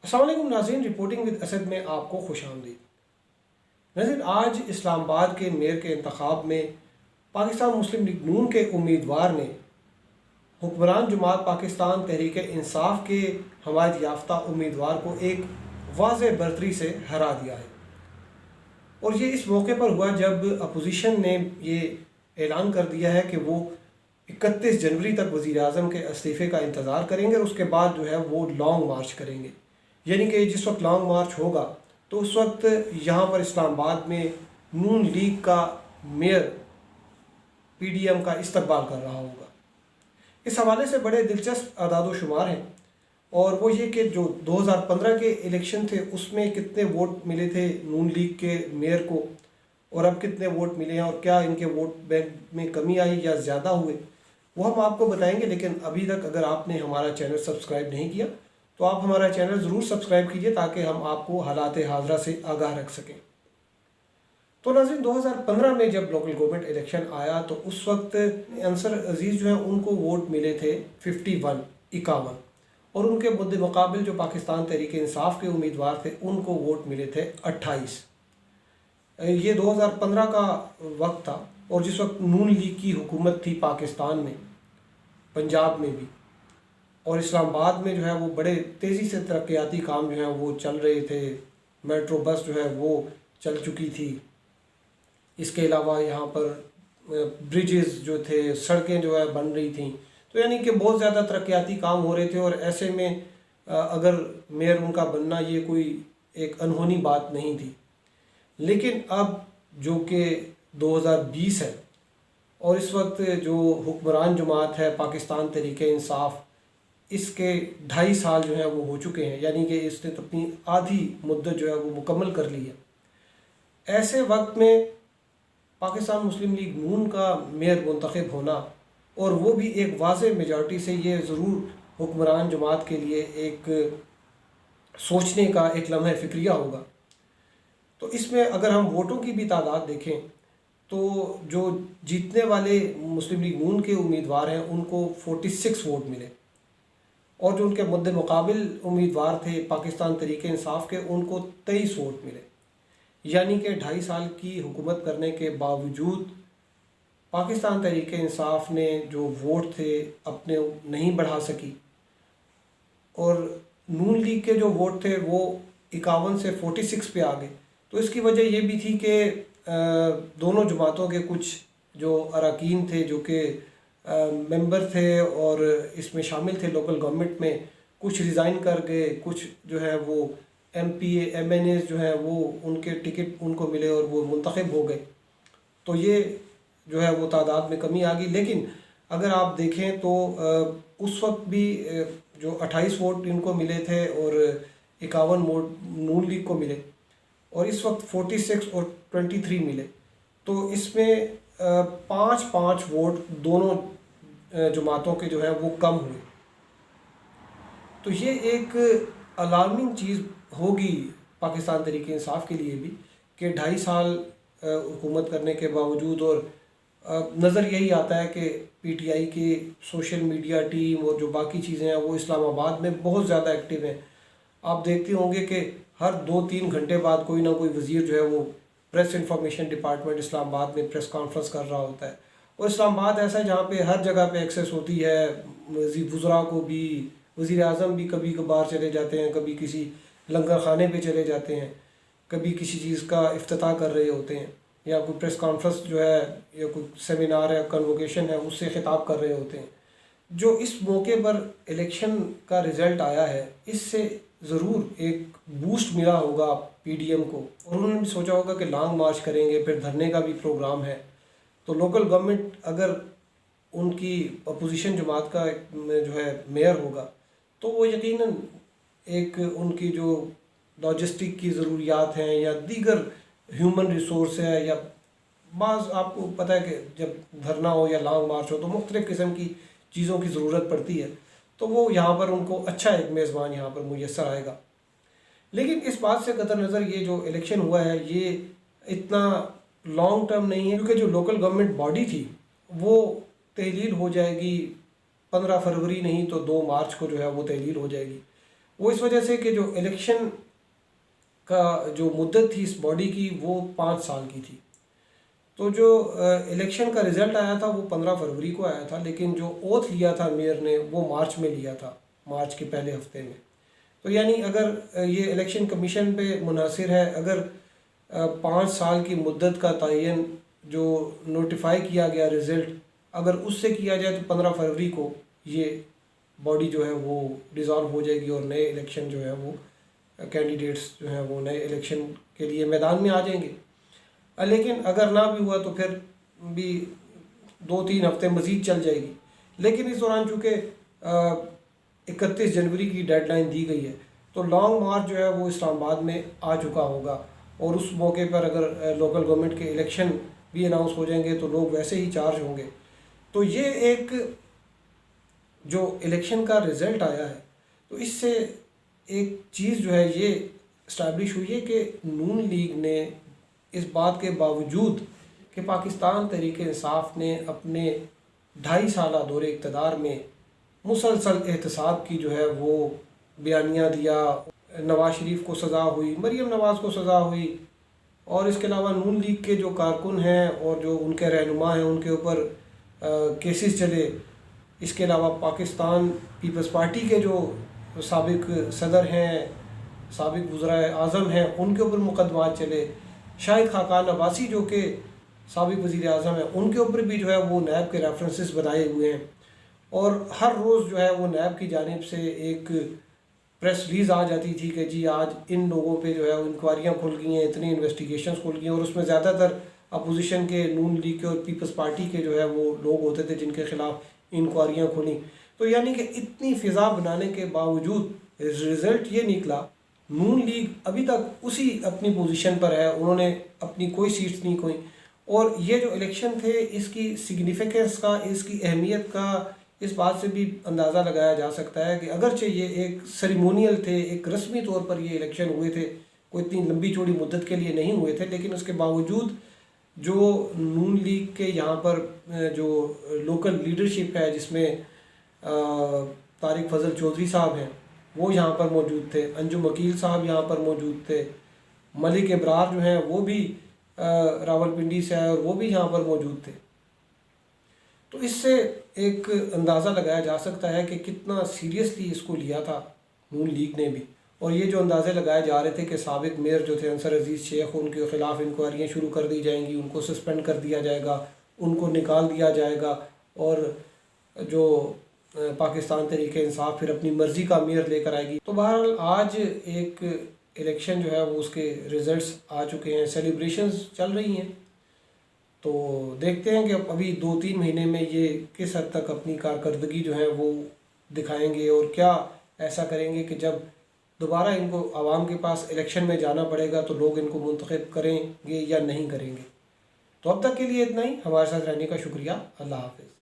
अस्सलाम वालेकुम नाज़रीन, रिपोर्टिंग विद असद में आपको खुशामदीद। नाज़रीन, आज इस्लामाबाद के मेयर के इंतखाब में पाकिस्तान मुस्लिम लीग नून के उम्मीदवार ने हुक्मरान जमात पाकिस्तान तहरीक इंसाफ के हमायत याफ्ता उम्मीदवार को एक वाज़ेह बरतरी से हरा दिया है। और ये इस मौके पर हुआ जब अपोजिशन ने ये ऐलान कर दिया है कि वो 31 जनवरी तक वज़ीर आज़म के इस्तीफ़े का इंतज़ार करेंगे और उसके बाद जो है वो लॉन्ग मार्च करेंगे। यानी कि जिस वक्त लॉन्ग मार्च होगा तो उस वक्त यहाँ पर इस्लामाबाद में नून लीग का मेयर PDM का इस्तकबाल कर रहा होगा। इस हवाले से बड़े दिलचस्प अदाद शुमार हैं, और वो ये कि जो 2015 के इलेक्शन थे उसमें कितने वोट मिले थे नून लीग के मेयर को और अब कितने वोट मिले हैं, और क्या इनके वोट बैंक में कमी आई या ज़्यादा हुए, वो हम आपको बताएंगे। लेकिन अभी तक अगर आपने हमारा चैनल सब्सक्राइब नहीं किया तो आप हमारा चैनल ज़रूर सब्सक्राइब कीजिए ताकि हम आपको हालात हाज़रा से आगाह रख सकें। तो नाज़रीन, 2015 में जब लोकल गवर्नमेंट इलेक्शन आया तो उस वक्त अंसर अजीज़ जो है उनको वोट मिले थे 51 और उनके मुद्दे मुकाबिल जो पाकिस्तान तहरीक इंसाफ के उम्मीदवार थे उनको वोट मिले थे 28। ये 2015 का वक्त था और जिस वक्त नून लीग की हुकूमत थी पाकिस्तान में, पंजाब में भी और इस्लामाबाद में जो है वो बड़े तेज़ी से तरक्याती काम जो है वो चल रहे थे। मेट्रो बस जो है वो चल चुकी थी। इसके अलावा यहाँ पर ब्रिजेस जो थे, सड़कें जो है बन रही थी। तो यानी कि बहुत ज़्यादा तरक्याती काम हो रहे थे और ऐसे में अगर मेयर उनका बनना ये कोई एक अनहोनी बात नहीं थी। लेकिन अब जो कि 2020 है और इस वक्त जो हुक्मरान जमात है पाकिस्तान तहरीक इंसाफ, इसके 2.5 साल जो है वो हो चुके हैं, यानी कि इसने तो अपनी आधी मुद्दत जो है वो मुकम्मल कर ली है। ऐसे वक्त में पाकिस्तान मुस्लिम लीग नून का मेयर मुंतखब होना और वो भी एक वाज़ेह मेजॉरिटी से, ये ज़रूर हुक्मरान जमात के लिए एक सोचने का एक लम्हा फ़िक्रिया होगा। तो इसमें अगर हम वोटों की भी तादाद देखें तो जो जीतने वाले मुस्लिम लीग नून के उम्मीदवार हैं उनको 46 वोट मिले और जो उनके मुद्दे मुकाबिल उम्मीदवार थे पाकिस्तान तहरीक इंसाफ के उनको 23 वोट मिले। यानी कि 2.5 साल की हुकूमत करने के बावजूद पाकिस्तान तहरीक इंसाफ ने जो वोट थे अपने नहीं बढ़ा सकी और नून लीग के जो वोट थे वो 51 से 46 पे आ गए। तो इसकी वजह ये भी थी कि दोनों जमातों के कुछ जो अरकान थे जो कि मेंबर थे और इसमें शामिल थे लोकल गवर्नमेंट में, कुछ रिज़ाइन कर गए, कुछ जो है वो MP MNA जो है वो उनके टिकट उनको मिले और वो मुंतखब हो गए। तो ये जो है वो तादाद में कमी आ गई। लेकिन अगर आप देखें तो उस वक्त भी जो 28 वोट इनको मिले थे और 51 वोट नून लीग को मिले और इस वक्त 46 और 23 मिले। तो इसमें 5-5 वोट दोनों जमातों के जो है वो कम हुए। तो ये एक अलार्मिंग चीज़ होगी पाकिस्तान तहरीक इंसाफ के लिए भी कि 2.5 साल हुकूमत करने के बावजूद, और नज़र यही आता है कि PTI की सोशल मीडिया टीम और जो बाकी चीज़ें हैं वो इस्लामाबाद में बहुत ज़्यादा एक्टिव हैं। आप देखते होंगे कि हर 2-3 घंटे बाद कोई ना कोई वज़ीर जो है वो प्रेस इंफॉर्मेशन डिपार्टमेंट इस्लामाबाद में प्रेस कॉन्फ्रेंस कर रहा होता है। और इस्लामाबाद ऐसा है जहाँ पे हर जगह पे एक्सेस होती है, वज़रा को भी, वज़ीर आज़म भी कभी कभार चले जाते हैं, कभी किसी लंगर खाने पे चले जाते हैं, कभी किसी चीज़ का इफ्तिताह कर रहे होते हैं या कोई प्रेस कॉन्फ्रेंस जो है या कोई सेमिनार है, कन्वोकेशन है, उससे खिताब कर रहे होते हैं। जो इस मौके पर इलेक्शन का रिज़ल्ट आया है इससे ज़रूर एक बूस्ट मिला होगा PDM को और उन्होंने भी सोचा होगा कि लॉन्ग मार्च करेंगे, फिर धरने का भी प्रोग्राम है। तो लोकल गवर्नमेंट अगर उनकी अपोजिशन जमात का जो है मेयर होगा तो वो यकीनन एक उनकी जो लॉजिस्टिक की ज़रूरियात हैं या दीगर ह्यूमन रिसोर्स है या बाज़, आपको पता है कि जब धरना हो या लॉन्ग मार्च हो तो मुख्तलिफ़ किस्म की चीज़ों की ज़रूरत पड़ती है, तो वो यहाँ पर उनको अच्छा एक मेज़बान यहाँ पर मुयस्सर आएगा। लेकिन इस बात से कतर नज़र ये जो इलेक्शन हुआ है ये इतना लॉन्ग टर्म नहीं है, क्योंकि जो लोकल गवर्नमेंट बॉडी थी वो तहलील हो जाएगी 15 फरवरी नहीं तो 2 मार्च को जो है वो तहलील हो जाएगी। वो इस वजह से कि जो इलेक्शन का जो मुद्दत थी इस बॉडी की वो 5 साल की थी। तो जो इलेक्शन का रिज़ल्ट आया था वो 15 फरवरी को आया था, लेकिन जो ओथ लिया था मेयर ने वो मार्च में लिया था, मार्च के पहले हफ्ते में। तो यानी अगर ये इलेक्शन कमीशन पे मुनासिर है, अगर 5 साल की मुद्दत का तयन जो नोटिफाई किया गया रिज़ल्ट अगर उससे किया जाए तो 15 फरवरी को ये बॉडी जो है वो डिज़ॉल्व हो जाएगी और नए इलेक्शन जो है वो कैंडिडेट्स जो हैं वो नए इलेक्शन के लिए मैदान में आ जाएंगे। लेकिन अगर ना भी हुआ तो फिर भी 2-3 हफ्ते मज़ीद चल जाएगी। लेकिन इस दौरान चूँकि 31 जनवरी की डेडलाइन दी गई है तो लॉन्ग मार्च जो है वो इस्लामाबाद में आ चुका होगा, और उस मौके पर अगर लोकल गवर्नमेंट के इलेक्शन भी अनाउंस हो जाएंगे तो लोग वैसे ही चार्ज होंगे। तो ये एक जो इलेक्शन का रिज़ल्ट आया है तो इससे एक चीज़ जो है ये इस्टेब्लिश हुई है कि नून लीग ने इस बात के बावजूद कि पाकिस्तान तहरीक इंसाफ ने अपने 2.5 साल दौरे इक़्तिदार में मुसलसल एहतसाब की जो है वो बयानियाँ दिया, नवाज शरीफ को सज़ा हुई, मरीम नवाज़ को सज़ा हुई, और इसके अलावा नून लीग के जो कारकुन हैं और जो उनके रहनुमा हैं उनके ऊपर केसेस चले। इसके अलावा पाकिस्तान पीपल्स पार्टी के जो साबिक सदर हैं, साबिक वज़राए आज़म हैं, उनके ऊपर मुकदमात चले। शाहिद खाकान अब्बासी जो कि साबिक वज़ीर आज़म हैं उनके ऊपर भी जो है वो नैब के रेफरेंसेस बनाए हुए हैं, और हर रोज़ जो है वो नैब की जानिब से एक प्रेस रिलीज़ आ जाती थी कि जी आज इन लोगों पे जो है इंक्वायरियाँ खुल गई हैं, इतनी इन्वेस्टिगेशंस खुल गई हैं, और उसमें ज़्यादातर अपोजिशन के नून लीग के और पीपल्स पार्टी के जो है वो लोग होते थे जिनके ख़िलाफ़ इंक्वायरियाँ खुली। तो यानी कि इतनी फ़िज़ा बनाने के बावजूद रिज़ल्ट ये निकला, नून लीग अभी तक उसी अपनी पोजीशन पर है, उन्होंने अपनी कोई सीट्स नहीं खोई। और ये जो इलेक्शन थे इसकी सिग्निफिकेंस का, इसकी अहमियत का इस बात से भी अंदाज़ा लगाया जा सकता है कि अगरचे ये एक सेरेमोनियल थे, एक रस्मी तौर पर ये इलेक्शन हुए थे, कोई इतनी लंबी चौड़ी मुद्दत के लिए नहीं हुए थे, लेकिन उसके बावजूद जो नून लीग के यहाँ पर जो लोकल लीडरशिप है जिसमें तारिक फजल चौधरी साहब हैं वो यहाँ पर मौजूद थे, अंजुम वकील साहब यहाँ पर मौजूद थे, मलिक इब्रार जो हैं वो भी रावलपिंडी से आए और वो भी यहाँ पर मौजूद थे। तो इससे एक अंदाज़ा लगाया जा सकता है कि कितना सीरियसली इसको लिया था नून लीग ने भी। और ये जो अंदाज़े लगाए जा रहे थे कि साबिक मेयर जो थे अंसर अजीज़ शेख, उनके ख़िलाफ़ इंक्वायरियाँ शुरू कर दी जाएंगी, उनको सस्पेंड कर दिया जाएगा, उनको निकाल दिया जाएगा, और जो पाकिस्तान तहरीक इंसाफ फिर अपनी मर्ज़ी का मेयर लेकर आएगी। तो बहरहाल आज एक इलेक्शन जो है वो उसके रिज़ल्ट्स आ चुके हैं, सेलिब्रेशंस चल रही हैं। तो देखते हैं कि अभी 2-3 महीने में ये किस हद तक अपनी कारकर्दगी जो है वो दिखाएंगे, और क्या ऐसा करेंगे कि जब दोबारा इनको आवाम के पास इलेक्शन में जाना पड़ेगा तो लोग इनको मुंतखब करेंगे या नहीं करेंगे। तो अब तक के लिए इतना ही। हमारे साथ रहने का शुक्रिया। अल्लाह हाफ़िज़।